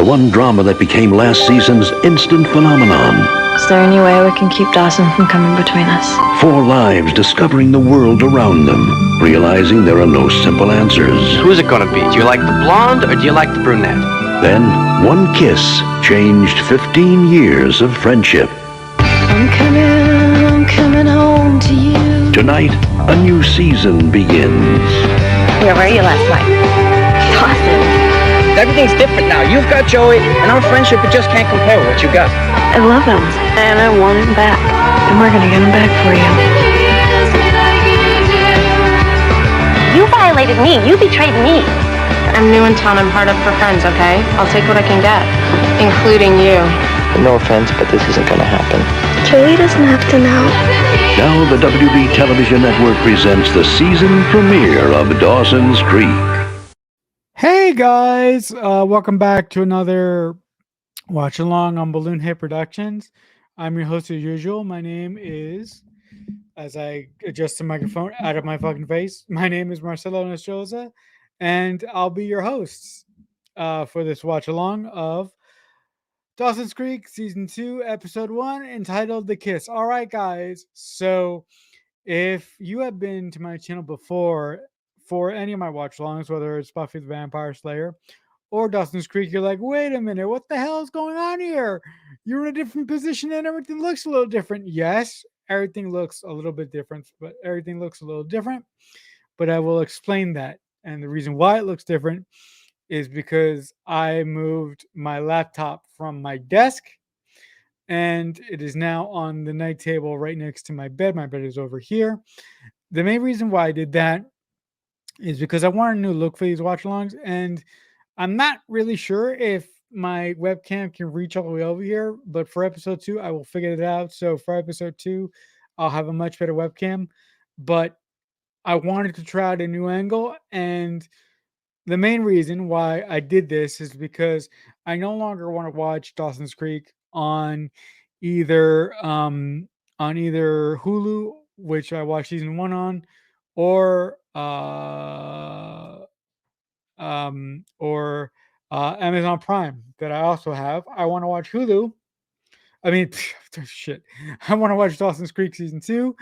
The one drama that became last season's instant phenomenon. Is there any way we can keep Dawson from coming between us? 4 lives discovering the world around them, realizing there are no simple answers. Who's it gonna be? Do you like the blonde or do you like the brunette? Then, one kiss changed 15 years of friendship. I'm coming home to you. Tonight, a new season begins. Where were you last night? Dawson. Everything's different now. You've got Joey, and our friendship, it just can't compare with what you got. I love him, and I want him back. And we're gonna get him back for you. You violated me. You betrayed me. I'm new in town. I'm hard up for friends, okay? I'll take what I can get, including you. No offense, but this isn't gonna happen. Joey doesn't have to know. Now the WB Television Network presents the season premiere of Dawson's Creek. Hey guys, welcome back to another watch along on Balloon Hit Productions. I'm your host as usual. My name is, as I adjust the microphone out of my fucking face, my name is Marcelo Nostroza, and I'll be your host for this watch along of Dawson's Creek Season 2, Episode 1, entitled The Kiss. All right, guys, so if you have been to my channel before for any of my watch alongs, whether it's Buffy the Vampire Slayer or Dawson's Creek, you're like, wait a minute, what the hell is going on here? You're in a different position and everything looks a little different. Yes, everything looks a little bit different, but I will explain that. And the reason why it looks different is because I moved my laptop from my desk and it is now on the night table right next to my bed. My bed is over here. The main reason why I did that is because I want a new look for these watch alongs, and I'm not really sure if my webcam can reach all the way over here, but for episode 2 I will figure it out. So for episode 2 I'll have a much better webcam, but I wanted to try out a new angle, and the main reason why I did this is because I no longer want to watch Dawson's Creek on either Hulu, which I watched season 1 on, or Amazon Prime that I also have. I want to watch Hulu. I mean, shit. I want to watch Dawson's Creek Season 2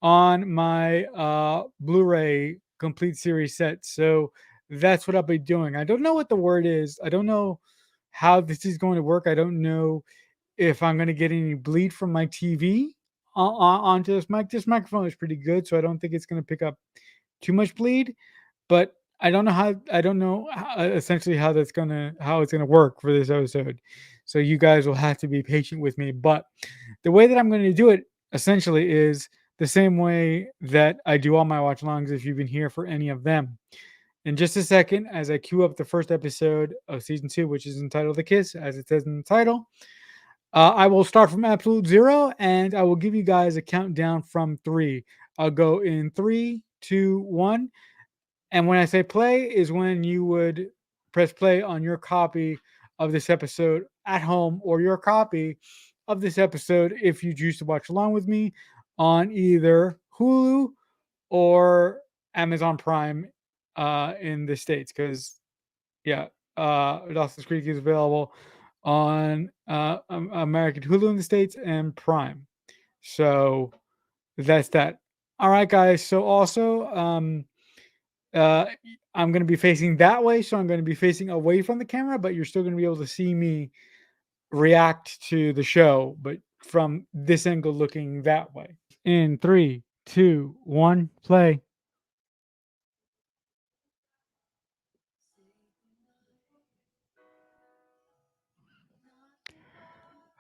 on my Blu-ray complete series set. So that's what I'll be doing. I don't know what the word is. I don't know how this is going to work. I don't know if I'm going to get any bleed from my TV onto this mic. This microphone is pretty good, so I don't think it's going to pick up too much bleed, but I don't know how essentially how it's gonna work for this episode. So you guys will have to be patient with me. But the way that I'm going to do it essentially is the same way that I do all my watch alongs if you've been here for any of them. In just a second, as I queue up the first episode of season 2, which is entitled The Kiss, as it says in the title, I will start from absolute 0 and I will give you guys a countdown from 3. I'll go in 3, 2, 1. And when I say play is when you would press play on your copy of this episode at home, or your copy of this episode if you choose to watch along with me on either Hulu or Amazon Prime in the States. Because, Dawson's Creek is available on American Hulu in the States and Prime. So that's that. All right, guys. So also, I'm going to be facing that way, so I'm going to be facing away from the camera, but you're still going to be able to see me react to the show, but from this angle looking that way. In 3, 2, 1, play.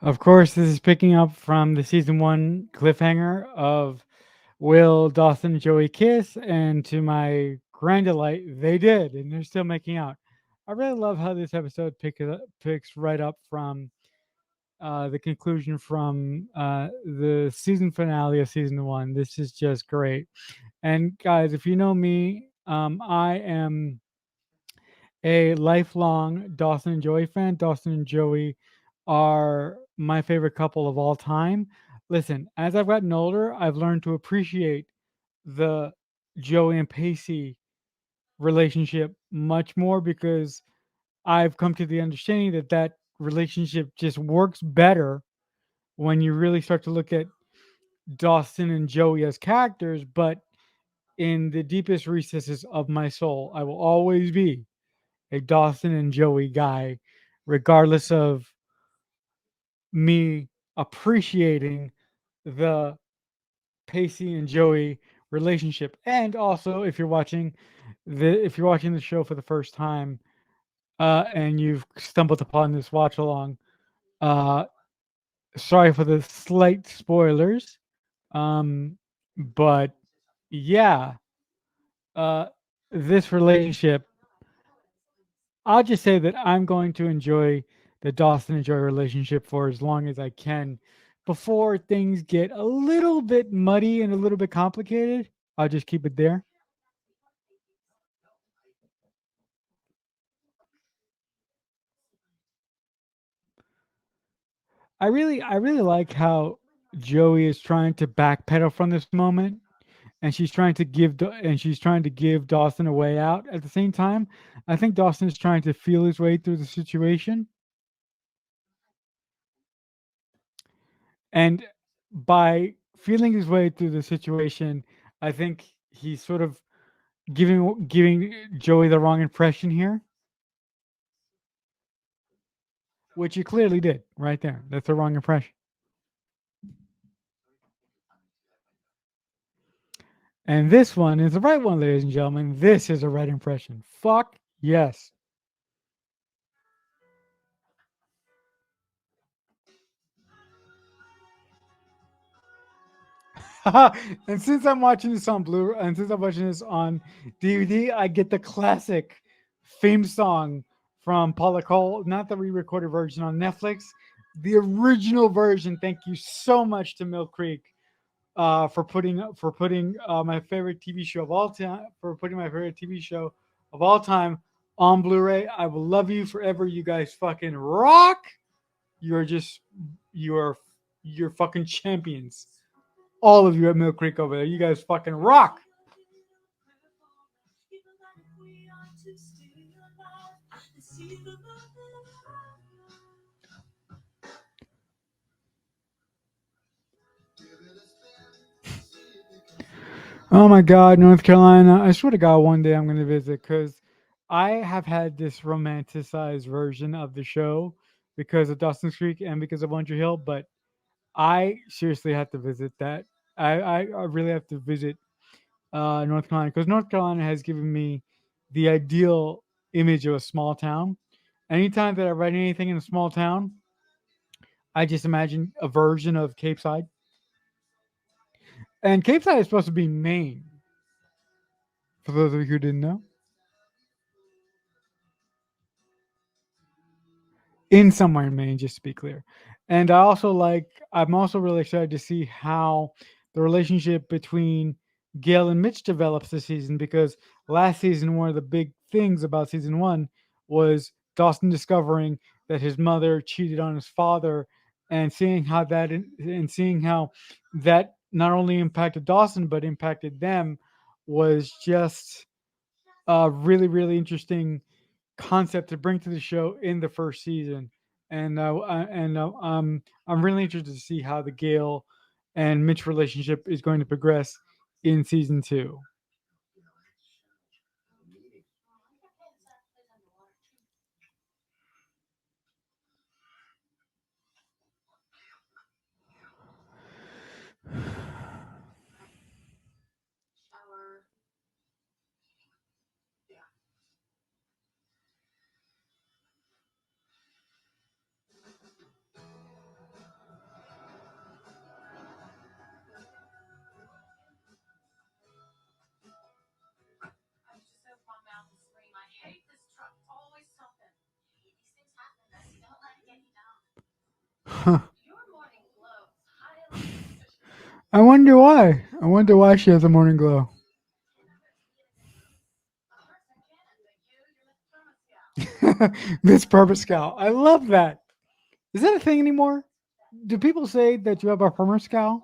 Of course, this is picking up from the season 1 cliffhanger of will Dawson and Joey kiss, and to my grand delight, they did, and they're still making out. I really love how this episode picks right up from the conclusion from the season finale of season 1. This is just great. And guys, if you know me, I am a lifelong Dawson and Joey fan. Dawson and Joey are my favorite couple of all time. Listen, as I've gotten older, I've learned to appreciate the Joey and Pacey relationship much more, because I've come to the understanding that that relationship just works better when you really start to look at Dawson and Joey as characters, but in the deepest recesses of my soul, I will always be a Dawson and Joey guy, regardless of me appreciating the Pacey and Joey relationship. And also, if you're watching the show for the first time, and you've stumbled upon this watch along, uh, sorry for the slight spoilers. But yeah, uh, this relationship, I'll just say that I'm going to enjoy the Dawson and Joy relationship for as long as I can before things get a little bit muddy and a little bit complicated. I'll just keep it there. I really like how Joey is trying to backpedal from this moment, and she's trying to give Dawson a way out at the same time. I think Dawson is trying to feel his way through the situation, and by feeling his way through the situation, I think he's sort of giving Joey the wrong impression here, which he clearly did right there. That's the wrong impression. And this one is the right one, ladies and gentlemen. This is a right impression. Fuck yes. And since I'm watching this on Blu and since I'm watching this on DVD, I get the classic theme song from Paula Cole, not the re-recorded version on Netflix, the original version. Thank you so much to Mill Creek for putting my favorite TV show of all time on Blu-ray. I will love you forever. You guys fucking rock. You're just you're fucking champions. All of you at Mill Creek over there. You guys fucking rock. Oh my God, North Carolina. I swear to God, one day I'm going to visit because I have had this romanticized version of the show because of Dawson's Creek and because of Winter Hill, but I seriously have to visit that. I really have to visit North Carolina because North Carolina has given me the ideal image of a small town. Anytime that I write anything in a small town, I just imagine a version of Cape Side. And Cape Side is supposed to be Maine, for those of you who didn't know. In somewhere in Maine, just to be clear. And I'm also really excited to see how the relationship between Gail and Mitch develops this season because last season, one of the big things about season one was Dawson discovering that his mother cheated on his father and seeing how that not only impacted Dawson but impacted them was just a really, really interesting concept to bring to the show in the first season, and I'm really interested to see how the Gale and Mitch relationship is going to progress in season two. Huh. I wonder why. I wonder why she has a morning glow. Miss Purple Scout. I love that. Is that a thing anymore? Do people say that you have a permascal?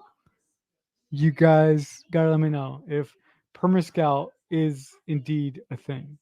You guys gotta let me know if permascal is indeed a thing.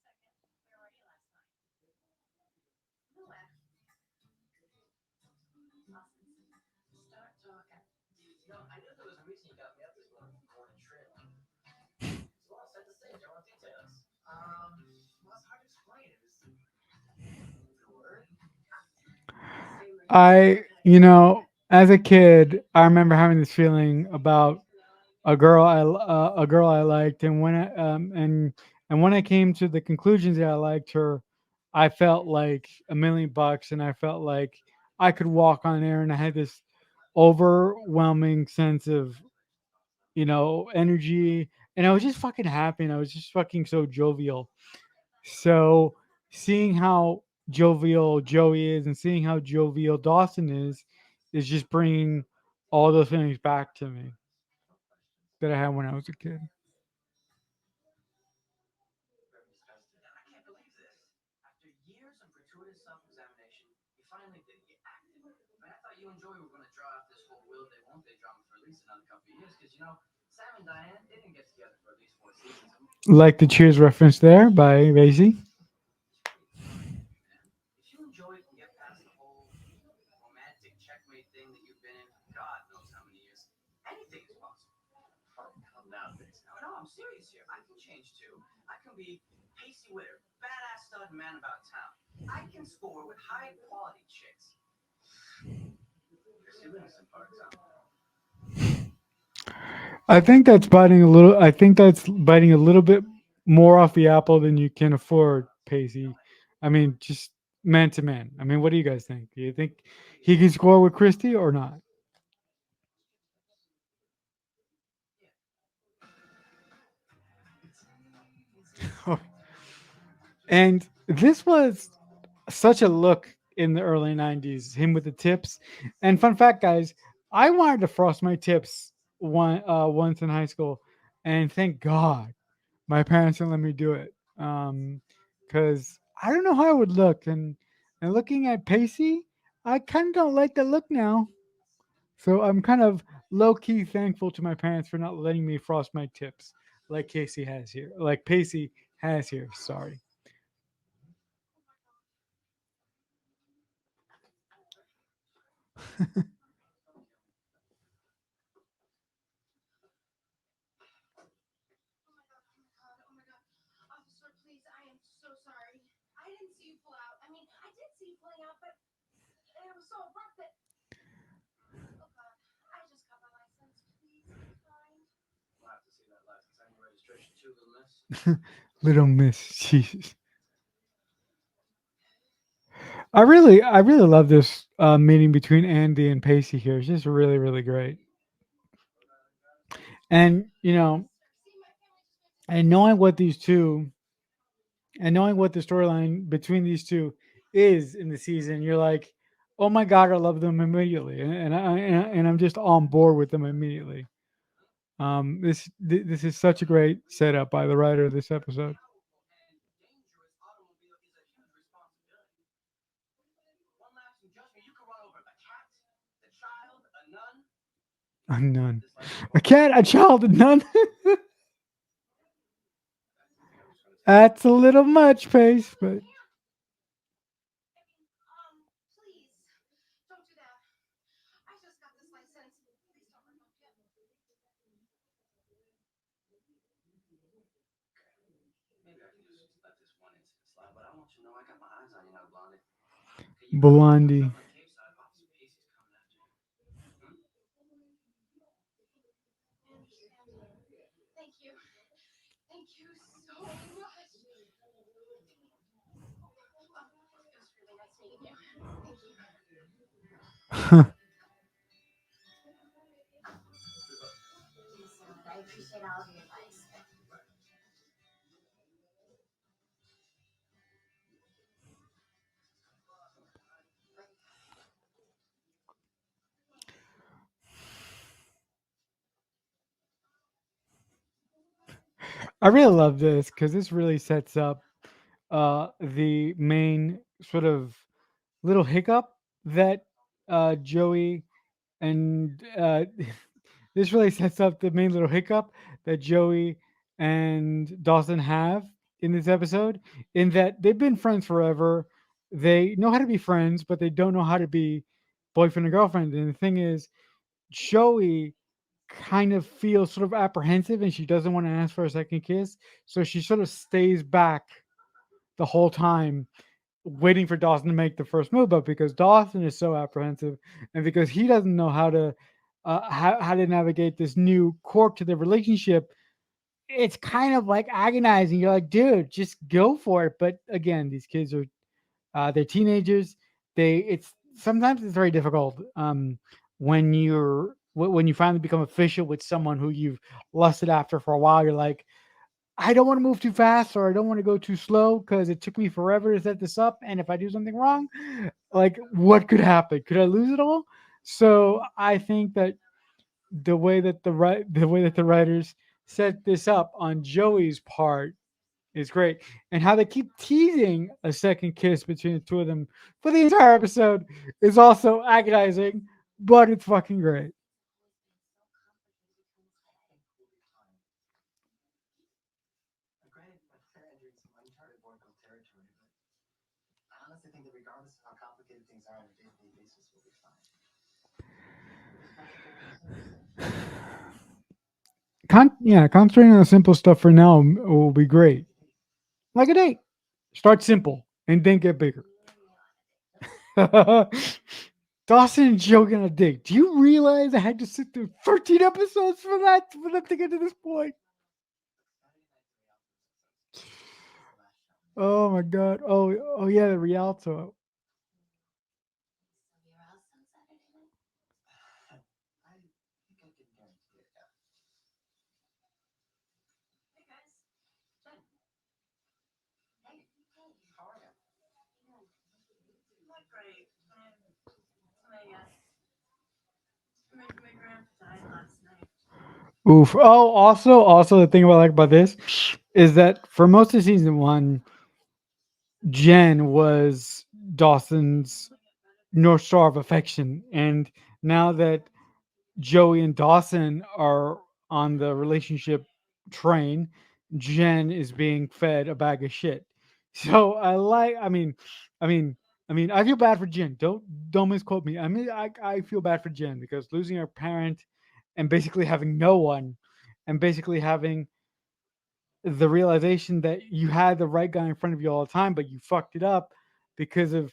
As a kid, I remember having this feeling about a girl I liked, and when I came to the conclusions that I liked her, I felt like $1,000,000, and I felt like I could walk on air, and I had this overwhelming sense of energy, and I was just fucking happy, and I was just fucking so jovial. So seeing how jovial Joey is and seeing how jovial Dawson is just bringing all those feelings back to me that I had when I was a kid. Like the Cheers reference there by Razy. I think that's biting a little bit more off the apple than you can afford, Pacey. I mean, just man to man. I mean, what do you guys think? Do you think he can score with Christie or not? And this was such a look in the early 90s, him with the tips. And fun fact, guys, I wanted to frost my tips once in high school. And thank God my parents didn't let me do it. Because I don't know how I would look. And looking at Pacey, I kind of don't like the look now. So I'm kind of low key thankful to my parents for not letting me frost my tips like Casey has here, like Pacey has here. Sorry. Little Miss. Jesus. I really love this meeting between Andy and Pacey here. It's just really, really great. And and knowing what these two, and knowing what the storyline between these two is in the season, you're like, oh my god, I love them immediately, and I'm just on board with them immediately. This is such a great setup by the writer of this episode. A nun, a cat, a child, a nun. That's a little much, Pace, but Blondie. I really love this because this really sets up the main sort of little hiccup that Joey and this really sets up the main little hiccup that Joey and Dawson have in this episode, in that they've been friends forever. They know how to be friends, but they don't know how to be boyfriend and girlfriend. And the thing is, Joey kind of feels sort of apprehensive and she doesn't want to ask for a second kiss. So she sort of stays back the whole time, waiting for Dawson to make the first move. But because Dawson is so apprehensive and because he doesn't know how to navigate this new quirk to the relationship, it's kind of like agonizing. You're like, dude, just go for it. But again, these kids are they're teenagers. It's sometimes it's very difficult when you finally become official with someone who you've lusted after for a while. You're like, I don't want to move too fast or I don't want to go too slow because it took me forever to set this up. And if I do something wrong, like what could happen? Could I lose it all? So I think that the way that the writers set this up on Joey's part is great. And how they keep teasing a second kiss between the two of them for the entire episode is also agonizing, but it's fucking great. Concentrating on the simple stuff for now will be great. Like a date. Start simple and then get bigger. Dawson and Joey on a date. Do you realize I had to sit through 13 episodes for them to get to this point? Oh my god. Oh yeah, the Rialto. Oof. Oh, also the thing about like about this is that for most of season one, Jen was Dawson's North Star of affection, and now that Joey and Dawson are on the relationship train, Jen is being fed a bag of shit. So I mean, I feel bad for Jen. Don't misquote me. I feel bad for Jen because losing her parent and basically having no one, and basically having the realization that you had the right guy in front of you all the time, but you fucked it up because of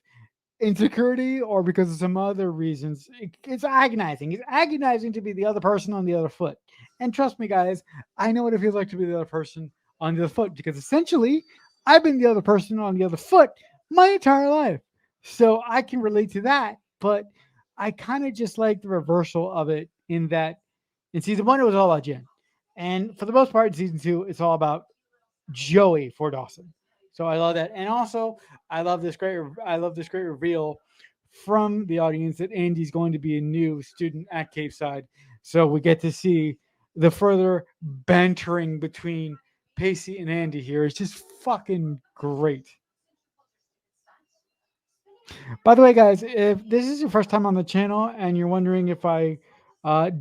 insecurity or because of some other reasons. It's agonizing. It's agonizing to be the other person on the other foot. And trust me, guys, I know what it feels like to be the other person on the other foot because essentially I've been the other person on the other foot my entire life. So I can relate to that. But I kind of just like the reversal of it in that in season one, it was all about Jen. And for the most part, in season two, it's all about Joey for Dawson. So I love that, and also I love this great reveal from the audience that Andy's going to be a new student at Cape Side. So we get to see the further bantering between Pacey and Andy here. It's just fucking great. By the way, guys, if this is your first time on the channel and you're wondering if I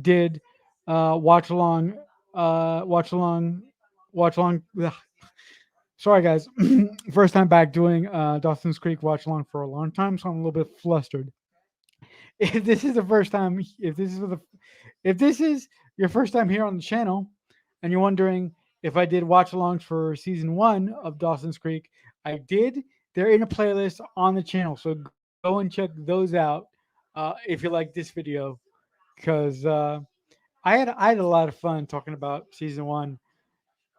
did watch along, watch along, watch along. Sorry, guys. First time back doing Dawson's Creek watch along for a long time, so I'm a little bit flustered. If this is the first time, if this is your first time here on the channel, and you're wondering if I did watch alongs for season one of Dawson's Creek, I did. They're in a playlist on the channel, so go and check those out if you like this video, because I had a lot of fun talking about season one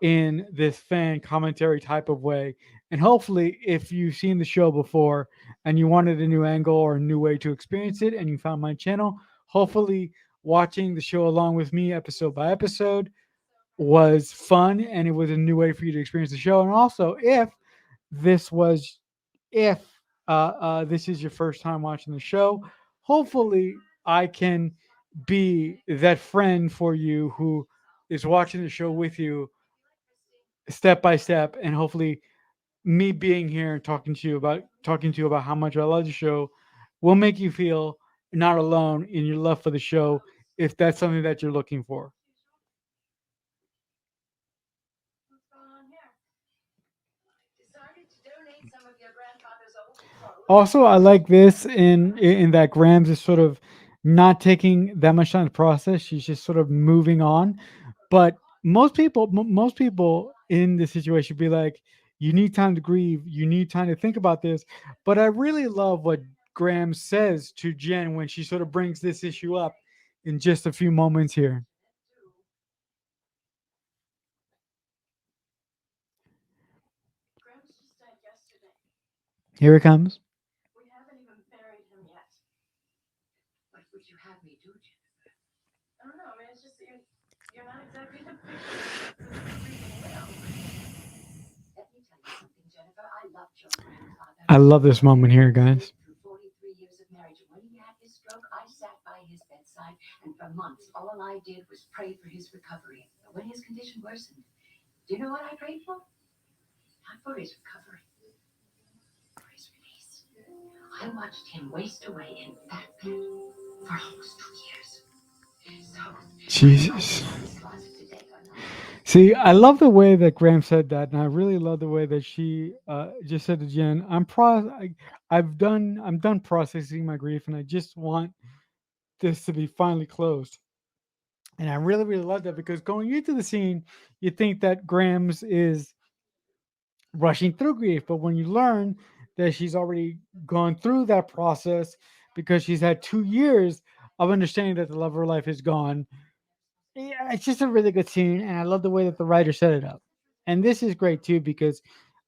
in this fan commentary type of way. And hopefully, if you've seen the show before and you wanted a new angle or a new way to experience it and you found my channel, hopefully, watching the show along with me episode by episode was fun and it was a new way for you to experience the show. And also, this was, if this is your first time watching the show, hopefully, I can be that friend for you who is watching the show with you step by step, and hopefully me being here and talking to you about how much I love the show will make you feel not alone in your love for the show if that's something that you're looking for. Also, I like this in that Grams is sort of not taking that much time to process. She's just sort of moving on. But most people in this situation be like, you need time to grieve. You need time to think about this. But I really love what Graham says to Jen when she sort of brings this issue up in just a few moments here. Here it comes. I love this moment here, guys. Jesus. See, I love the way that Graham said that, and I really love the way that she just said to Jen, I'm done processing my grief, and I just want this to be finally closed." And I really, really love that because going into the scene, you think that Grams is rushing through grief, but when you learn that she's already gone through that process because she's had 2 years of understanding that the love of her life is gone, yeah, it's just a really good scene, and I love the way that the writer set it up. And this is great too because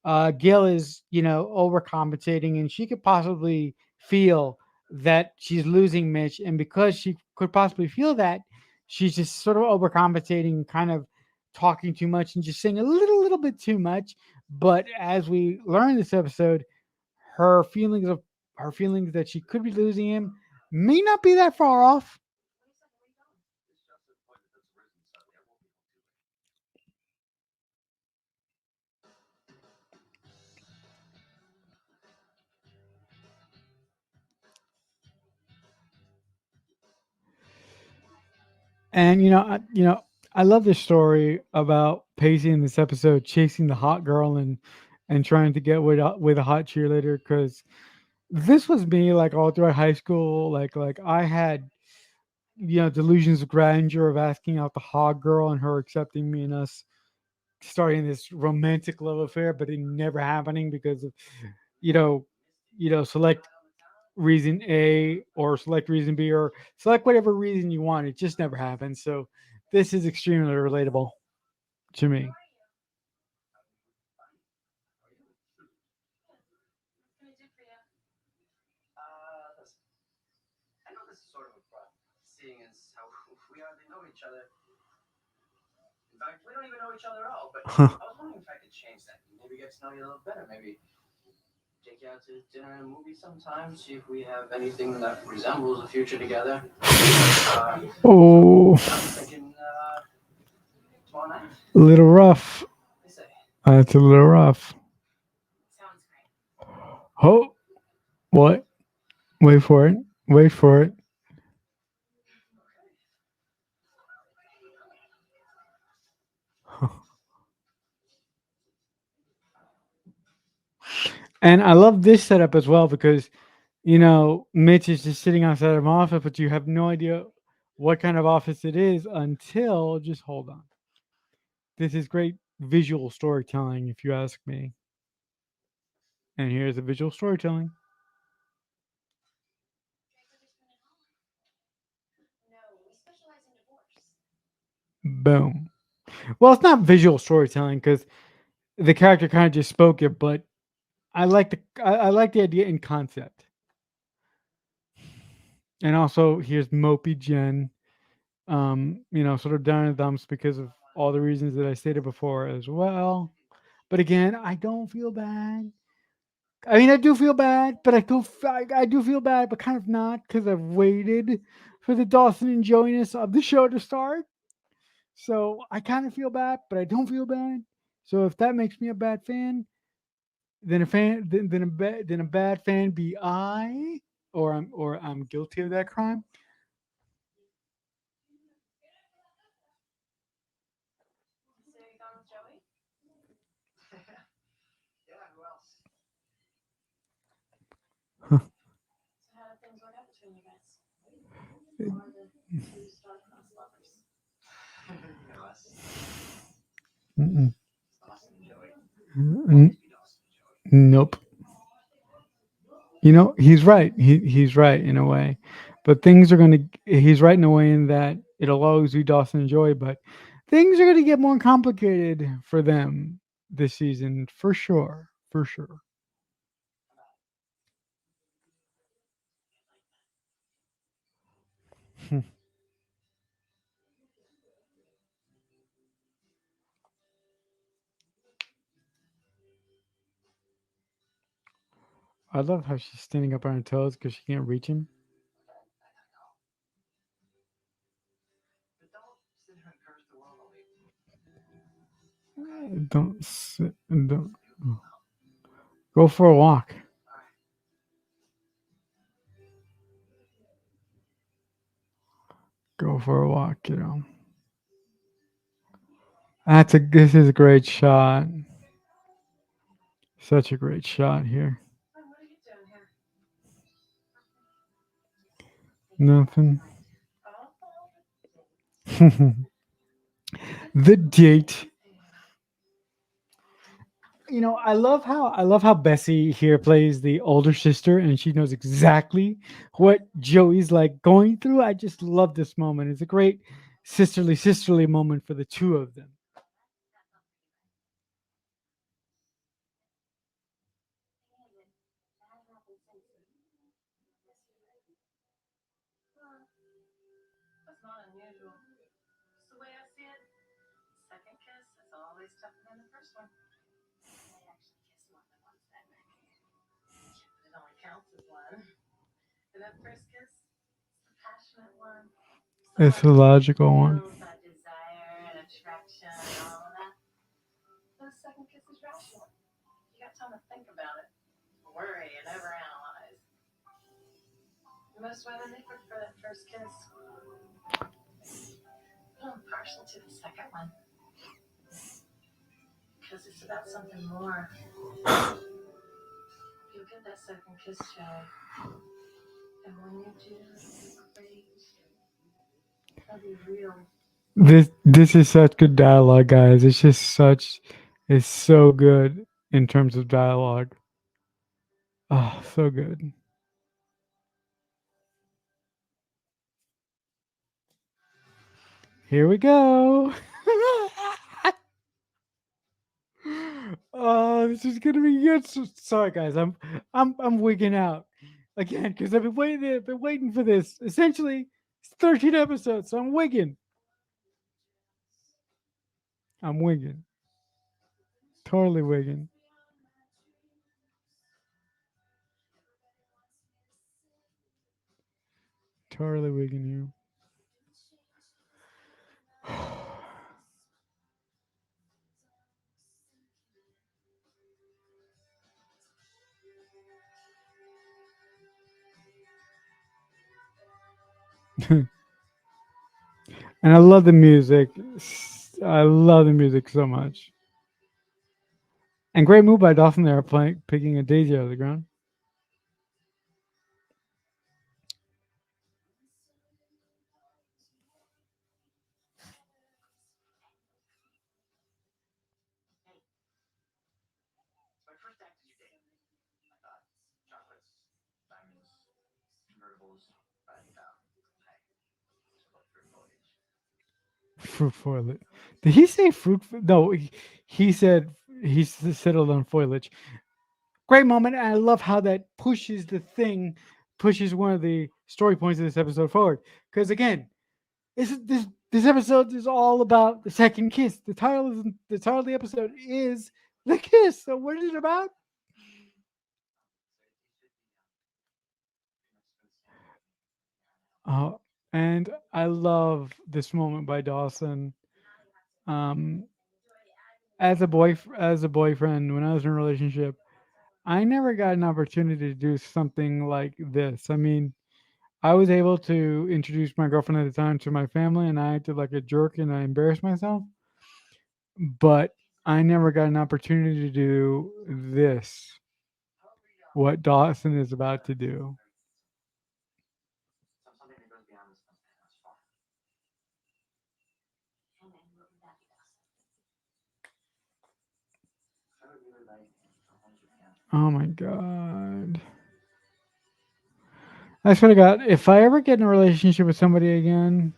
Gail is, overcompensating, and she could possibly feel that she's losing Mitch, and because she could possibly feel that, she's just sort of overcompensating, kind of talking too much, and just saying a little bit too much. But as we learn in this episode, her feelings that she could be losing him may not be that far off. And I love this story about Pacey in this episode chasing the hot girl and trying to get with a hot cheerleader because this was me like all throughout high school. Like I had delusions of grandeur of asking out the hot girl and her accepting me and us starting this romantic love affair, but it never happening because of you know select reason A or select reason B or select whatever reason you want. It just never happens. So this is extremely relatable to me. I know this is sort of a problem, seeing as how we hardly know each other. In fact, we don't even know each other at all. But I was wondering if I could change that. Maybe get to know you a little better. Maybe take you out to dinner and a movie sometime. See if we have anything that resembles a future together. Oh, I'm thinking tomorrow night. a little rough. They say. That's a little rough. Oh, what? Wait for it. Wait for it. And I love this setup as well because Mitch is just sitting outside of my office, but you have no idea what kind of office it is until just hold on. This is great visual storytelling, if you ask me. And here's the visual storytelling. Boom. Well, it's not visual storytelling because the character kind of just spoke it, but I like the idea in concept. And also here's Mopey Jen, sort of down in the dumps because of all the reasons that I stated before as well. But again, I don't feel bad. I mean, I do feel bad, but I do feel bad, but kind of not because I've waited for the Dawson and Joeyness of the show to start. So I kind of feel bad, but I don't feel bad. So if that makes me a bad fan, then a bad fan be I, or I'm guilty of that crime. Yeah, who else? Mm-mm. Dawson and Joey. N- Be Dawson and Joey. Nope. You know, he's right. He's right in a way, but things are gonna. He's right in a way in that it'll always be Dawson and Joey, but things are gonna get more complicated for them this season for sure. For sure. I love how she's standing up on her toes because she can't reach him. But don't sit here and curse the world on me. Don't sit, don't go for a walk. All right. Go for a walk. You know. That's a. This is a great shot. Such a great shot here. What are you doing here? Nothing. Oh, The date. You know, I love how Bessie here plays the older sister and she knows exactly what Joey's like going through. I just love this moment. It's a great sisterly moment for the two of them. that's not unusual. Just the way I see it, second kiss is always tougher than the first one. They actually kiss more than once that night. But it only counts as one. And that first kiss, it's the passionate one. It's a logical one. Feels that desire and attraction and all of that. The second kiss is rational. You got time to think about it, worry, and overanalyze. Most women, they prefer that first kiss. But I'm partial to the second one. Because it's about something more. You'll get that second kiss, Joey. And when you do, great. It'll be real. This is such good dialogue, guys. It's just such it's so good in terms of dialogue. Oh, so good. Here we go. Oh, this is gonna be good. Sorry, guys. I'm wigging out again because I've been waiting for this. Essentially, it's 13 episodes, so I'm wigging. I'm wigging. Totally wigging. Totally wigging here. And I love the music. I love the music so much. And great move by Dawson there, picking a daisy out of the ground. My first act is your date. I thought chocolates, diamonds, convertibles, but hey, it's about fruit foliage. Fruit foliage. Did he say fruit? No, he said he settled on foliage. Great moment. And I love how that pushes one of the story points of this episode forward. Because again, this episode is all about the second kiss. The title of the episode is the kiss. So what is it about? Uh, and I love this moment by Dawson. Um, as a boyfriend, when I was in a relationship, I never got an opportunity to do something like this. I mean, I was able to introduce my girlfriend at the time to my family, and I acted like a jerk and I embarrassed myself. But I never got an opportunity to do this, what Dawson is about to do. Oh my god. I swear to God, if I ever get in a relationship with somebody again,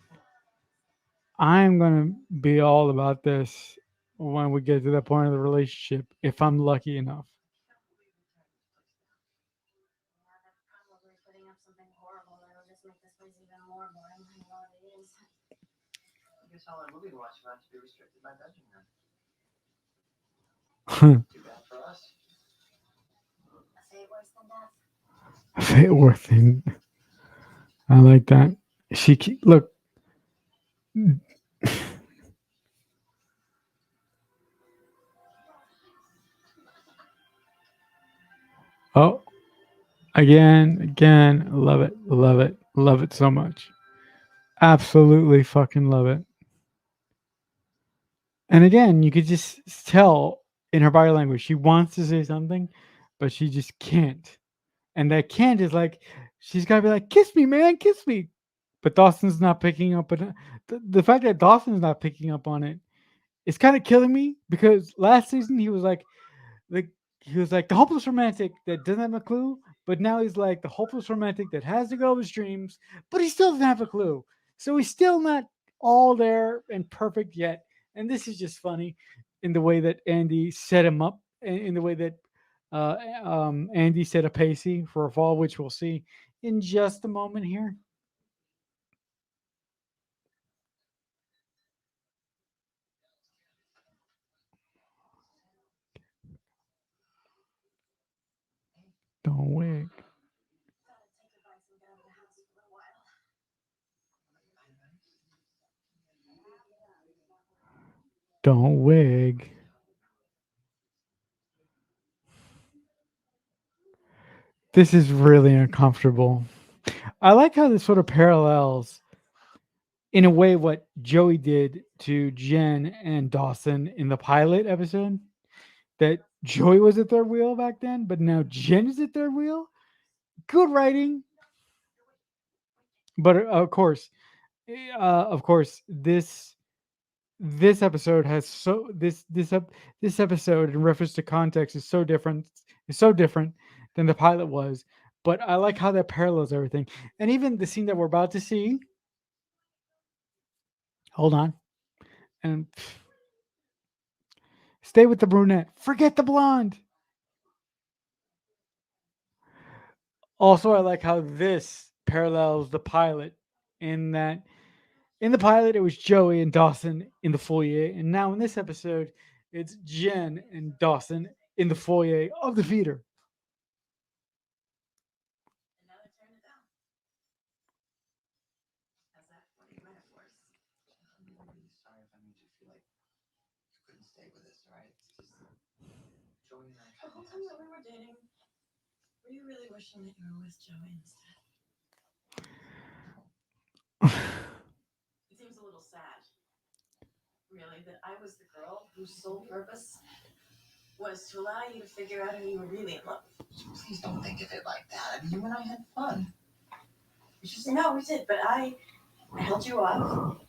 I'm gonna be all about this when we get to that point of the relationship, if I'm lucky enough. Yeah, they're probably putting up something horrible that'll just make this place even more boring than it already is. I guess all our movie watching will have to be restricted by bedroom then. Too bad for us. A fate worse than death. Fate worth it. I like that. Look. Oh, again, love it so much. Absolutely fucking love it. And again, you could just tell in her body language she wants to say something, but she just can't. And that can't is like she's got to be like, "Kiss me, man, kiss me." But Dawson's not picking up on it. The fact that Dawson's not picking up on it is kind of killing me because last season like he was like the hopeless romantic that doesn't have a clue, but now he's like the hopeless romantic that has to go of his dreams, but he still doesn't have a clue. So he's still not all there and perfect yet. And this is just funny in the way that Andy set him up, in the way that Andy set up Pacey for a fall, which we'll see in just a moment here. Don't wig. Gotta take advice and get out of the house for a while. Don't wig. This is really uncomfortable. I like how this sort of parallels, in a way, what Joey did to Jen and Dawson in the pilot episode. That Joey was at third wheel back then, but now Jen is at third wheel. Good writing, but of course, this episode has this episode in reference to context is so different. Is so different than the pilot was. But I like how that parallels everything, and even the scene that we're about to see. Hold on, and stay with the brunette. Forget the blonde. Also, I like how this parallels the pilot in that in the pilot it was Joey and Dawson in the foyer, and now in this episode it's Jen and Dawson in the foyer of the theater. And now they're turning it down. How's that for you, metaphors? I'm really sorry if I made you feel like you couldn't stay with us, all right? It's just Joey and I The whole time that we were dating, were you really wishing that you were with Joey instead? It seems a little sad, really, that I was the girl whose sole purpose was to allow you to figure out who you were really in love with. Please don't think of it like that. I mean, you and I had fun. It's just, no, we did, but I held you up,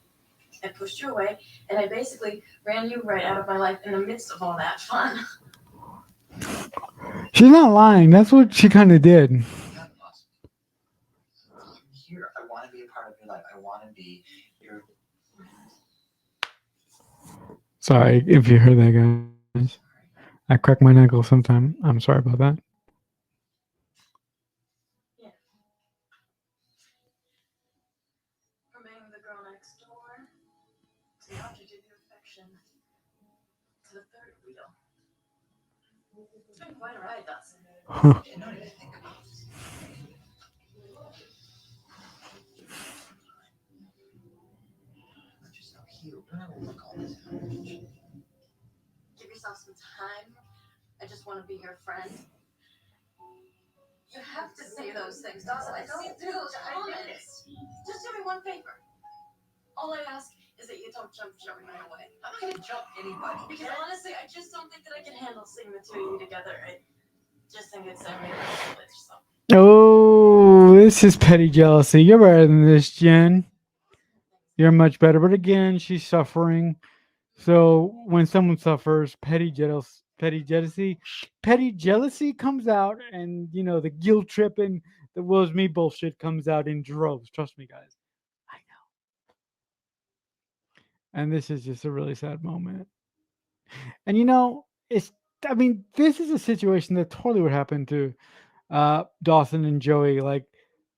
I pushed you away, and I basically ran you right out of my life in the midst of all that fun. She's not lying. That's what she kind of did. I'm here. I want to be a part of your life. I want to be your. Sorry if you heard that, guys. I crack my knuckles sometime. I'm sorry about that. Yeah. From being the girl next door to the object of your affection to the third wheel. It's been quite a ride, Dawson. You know what I think about this. You're so cute. You don't have to look all this time. Give yourself some time. I just want to be your friend. You have to say those things, Dawson. I don't do those comments. Just do me one favor. All I ask is that you don't jump Joey right away. I'm not gonna jump anybody. Because honestly, I just don't think that I can handle seeing the two of you together. I just think it's maybe a privilege or something. Oh, this is petty jealousy. You're better than this, Jen. You're much better. But again, she's suffering. So when someone suffers, petty petty jealousy comes out, and the guilt trip and the Will's Me bullshit comes out in droves. Trust me, guys. I know. And this is just a really sad moment. And it's I mean, this is a situation that totally would happen to Dawson and Joey. Like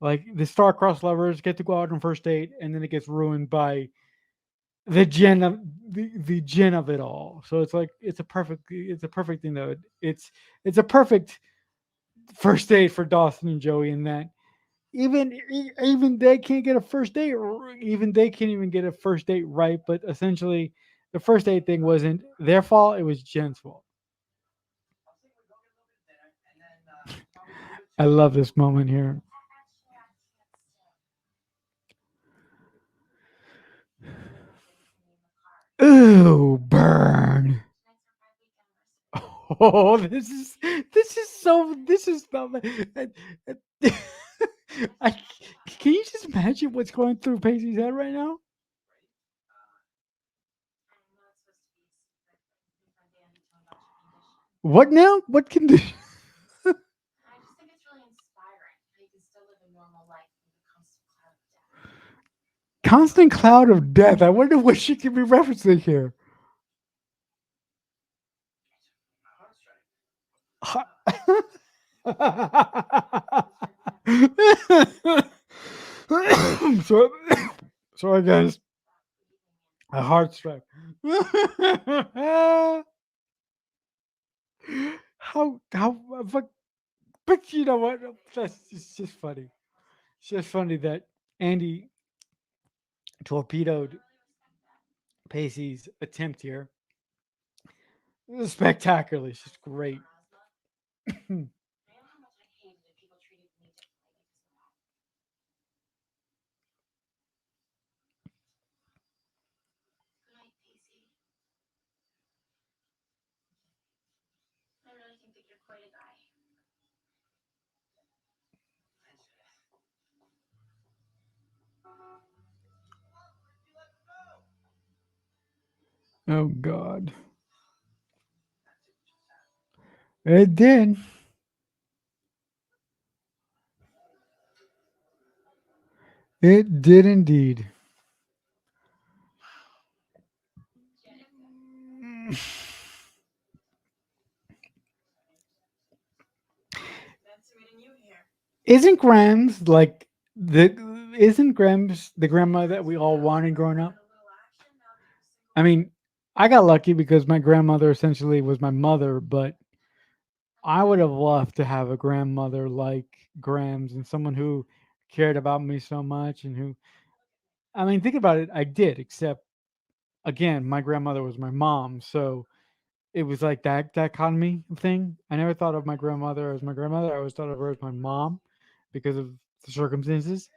the star-crossed lovers get to go out on first date, and then it gets ruined by the gin of it all. So it's like it's a perfect thing though. It's a perfect first date for Dawson and Joey in that even they can't get a first date, or even they can't even get a first date right. But essentially, the first date thing wasn't their fault; it was Jen's fault. I love this moment here. Ooh, burn. Oh, this is so. I can you just imagine what's going through Pacey's head right now? What now? What condition? I just think it's really inspiring how you can still live a normal life with a constant cloud of death. Constant cloud of death. I wonder what she could be referencing here. so, sorry, guys. A heart strike. But you know what? That's just funny. It's just funny that Andy torpedoed Pacey's attempt here. It was spectacular. It's just great. I really think that you're quite a guy. Oh God. It did. It did indeed. Isn't Grams like the isn't Grams the grandma that we all wanted growing up? I mean, I got lucky because my grandmother essentially was my mother, but I would have loved to have a grandmother like Grams and someone who cared about me so much and who I mean, think about it, I did, except again, my grandmother was my mom, so it was like that dichotomy thing. I never thought of my grandmother as my grandmother. I always thought of her as my mom because of the circumstances.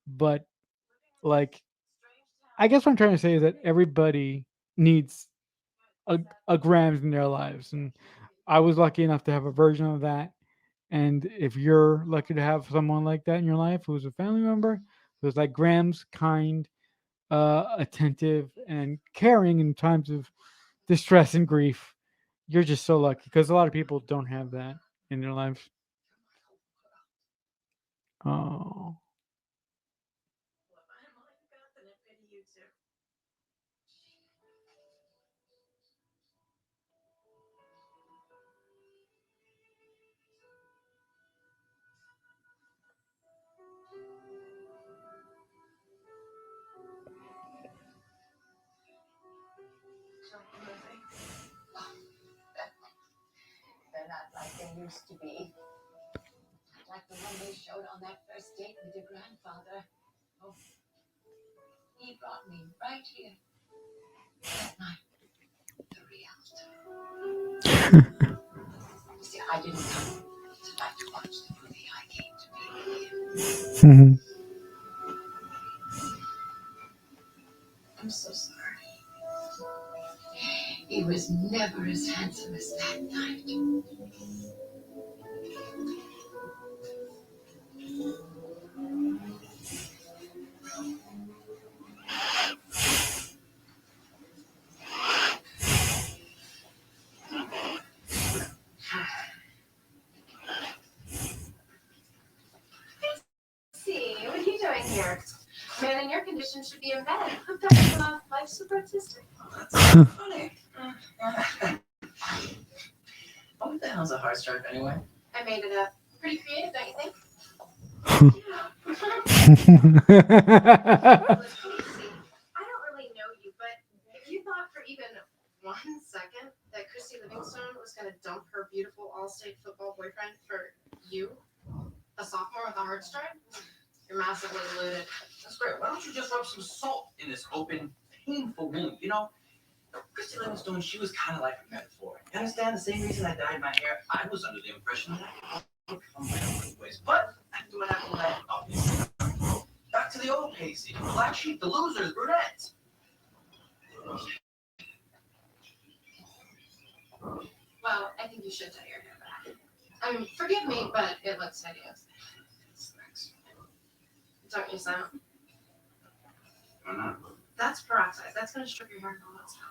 But like, I guess what I'm trying to say is that everybody needs a Grams in their lives, and I was lucky enough to have a version of that. And if you're lucky to have someone like that in your life who's a family member, who's like Grams, kind, attentive, and caring in times of distress and grief, you're just so lucky because a lot of people don't have that in their lives. Oh, They're not like they used to be. Like the one they showed on that first date with your grandfather. Oh, he brought me right here. That night, the realtor. You see, I didn't come tonight to watch the movie. I came to be with you. I'm so sorry. He was never as handsome as that night. doing here? Man in your condition should be in bed. Hooked up with life support system. That's so funny. What the hell's a hard stripe anyway? I made it up. Pretty creative, don't you think? Let's see. I don't really know you, but if you thought for even 1 second that Christy Livingstone was going to dump her beautiful all-state football boyfriend for you, a sophomore with a heart stripe, you're massively deluded. That's great. Why don't you just rub some salt in this open, painful wound? You know, Christy Livingstone, she was kind of like a metaphor. You understand? The same reason I dyed my hair, I was under the impression that I could come my own ways. But after what happened with that, obviously, back to the old Pacey, the black sheep, the losers, brunettes. Well, I think you should dye your hair back. I mean, forgive me, but it looks hideous. Thanks. Don't use that. Why not? That's peroxide. That's going to strip your hair and all that stuff.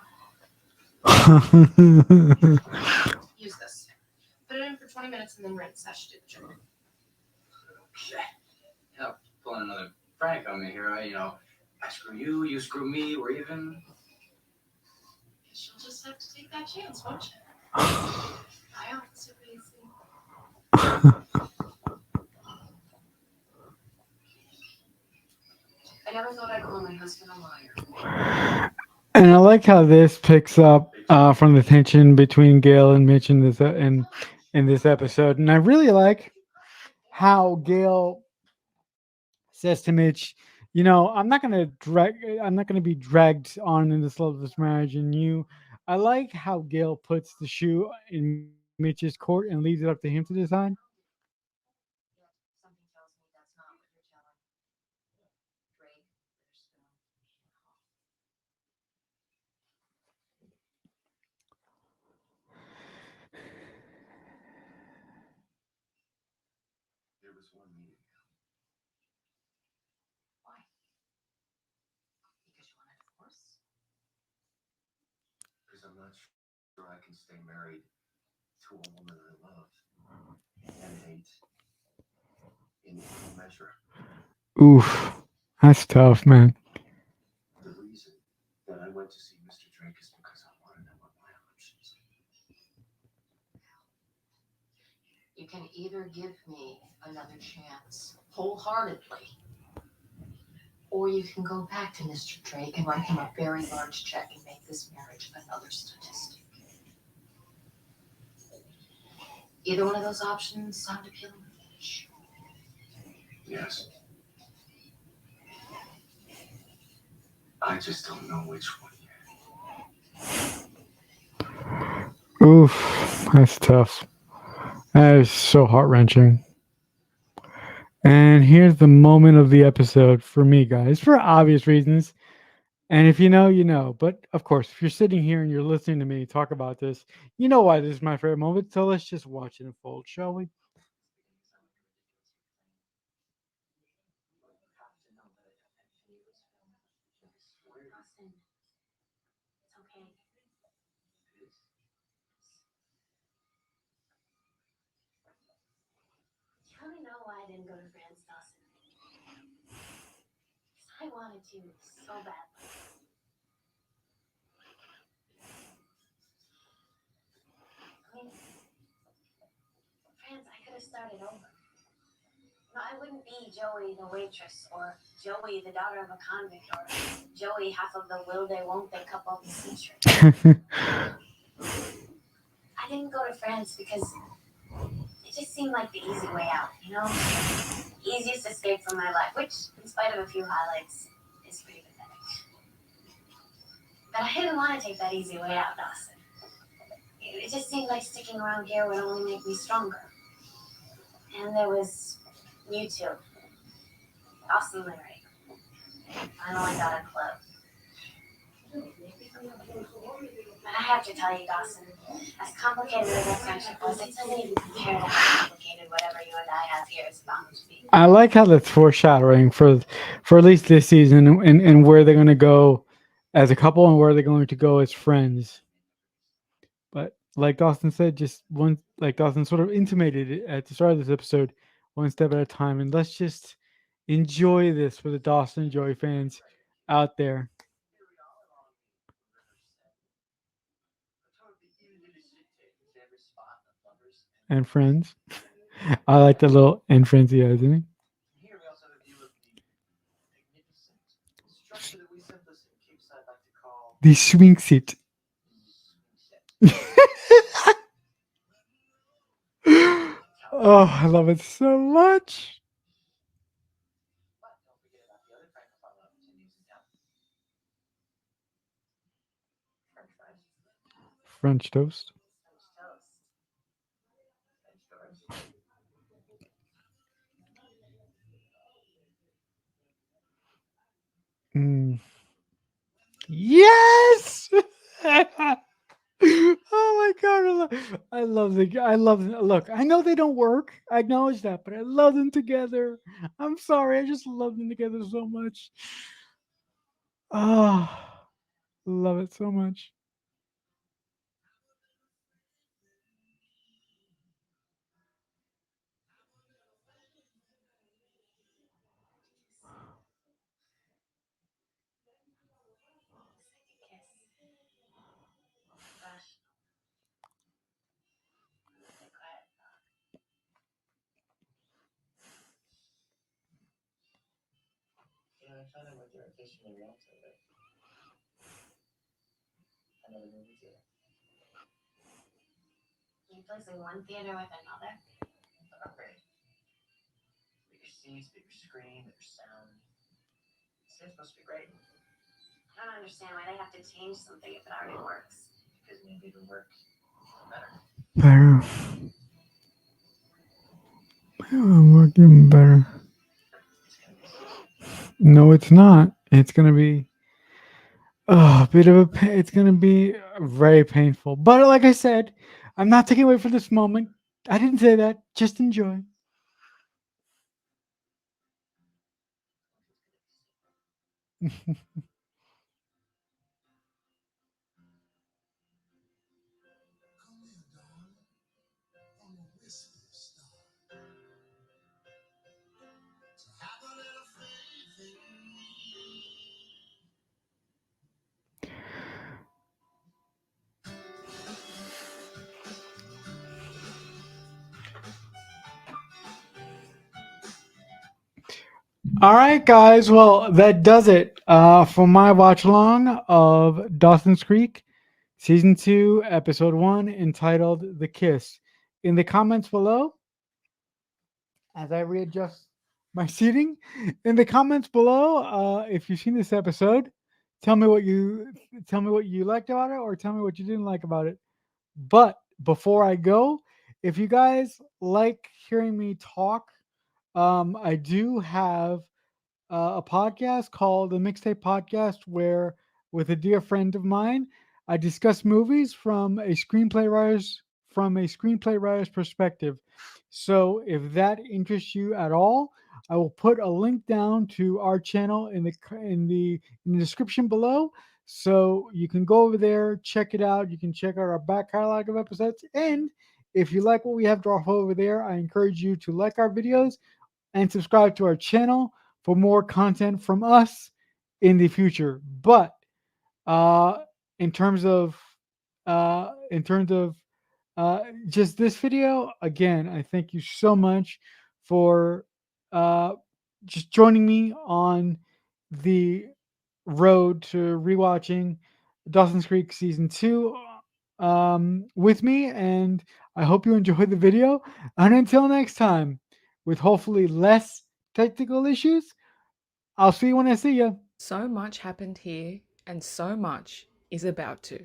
Use this. Put it in for 20 minutes and then rinse. That should do the trick. Okay. You know, pulling another prank on me here. I screw you, you screw me, we're even. Guess you'll just have to take that chance, won't you? Bye, Officer Pacey. I never thought I'd call my husband a liar. And I like how this picks up from the tension between Gail and Mitch in this episode, and I really like how Gail says to Mitch, "You know, I'm not gonna be dragged on in this love of this marriage." And I like how Gail puts the shoe in Mitch's court and leaves it up to him to decide. Something tells me that's not what you're telling. Drake, There was one meeting. why? Because you want a divorce? Because I'm not sure I can stay married to a woman I love and hate in equal measure. Oof, that's tough, man. The reason that I went to see Mr. Drake is because I want to know what my options are. You can either give me another chance wholeheartedly, or you can go back to Mr. Drake and write him a very large check and make this marriage another statistic. Either one of those options sound appealing? Yes. I just don't know which one yet. Oof, that's tough. That is so heart-wrenching. And here's the moment of the episode for me, guys, for obvious reasons. And if you know, you know. But of course, if you're sitting here and you're listening to me talk about this, you know why this is my favorite moment. So let's just watch it unfold, shall we? Dawson, it's okay. You want to know why I didn't go to France, Dawson? Because I wanted to so badly. I mean, France, I could have started over. No, I wouldn't be Joey the waitress, or Joey the daughter of a convict, or Joey half of the will they won't they couple of the century. I didn't go to France because it just seemed like the easy way out, you know? Easiest escape from my life, which, in spite of a few highlights, is pretty pathetic. But I didn't want to take that easy way out, Dawson. It just seemed like sticking around here would only make me stronger. And there was you two. Dawson Larry. Finally got a club. But I have to tell you, Dawson, as complicated as our friendship was, it doesn't even compare to how complicated whatever you and I have here is bound to be. I like how that's foreshadowing for at least this season and where they're going to go as a couple and where they're going to go as friends. But like Dawson said, like Dawson sort of intimated it at the start of this episode, one step at a time. And let's just Enjoy this for the Dawson and Joey fans out there. And friends. I like the little and friends he has in it. Here we also have a view of the magnificent structure that we simplistic Capeside like to call The swing set. Oh, I love it so much. But don't forget about the other kind of fun opportunities in town. French fries. French toast. French toast. French doors. Mm. Yes. Oh my god, I love look, I know they don't work. I acknowledge that, but I love them together. I'm sorry, I just love them together so much. Oh, love it so much. Second kiss. Gosh. Stay quiet. You know, I found out what they're officially around today. Another movie theater. Replacing one theater with another? Upgrade. Bigger seats, bigger screen, better sound. It's supposed to be great. I don't understand why they have to change something if it already works. Because maybe it'll work better. Better. It'll work even better. It's gonna be so. No, it's not. It's gonna be a bit of it's gonna be very painful. But like I said, I'm not taking away from this moment. I didn't say that. Just enjoy. All right, guys. Well, that does it for my watch along of Dawson's Creek, season 2, episode 1, entitled "The Kiss." In the comments below, as I readjust my seating, in the comments below, if you've seen this episode, tell me what you liked about it, or tell me what you didn't like about it. But before I go, if you guys like hearing me talk, I do have a podcast called the Mixtape Podcast, where with a dear friend of mine, I discuss movies from a screenplay writer's perspective. So if that interests you at all, I will put a link down to our channel in the description below. So you can go over there, check it out. You can check out our back catalog of episodes. And if you like what we have to offer over there, I encourage you to like our videos and subscribe to our channel for more content from us in the future. But uh, in terms of uh, in terms of just this video, again, I thank you so much for uh, just joining me on the road to rewatching Dawson's Creek season 2 with me, and I hope you enjoyed the video. And until next time, with hopefully less technical issues, I'll see you when I see you. So much happened here, and so much is about to.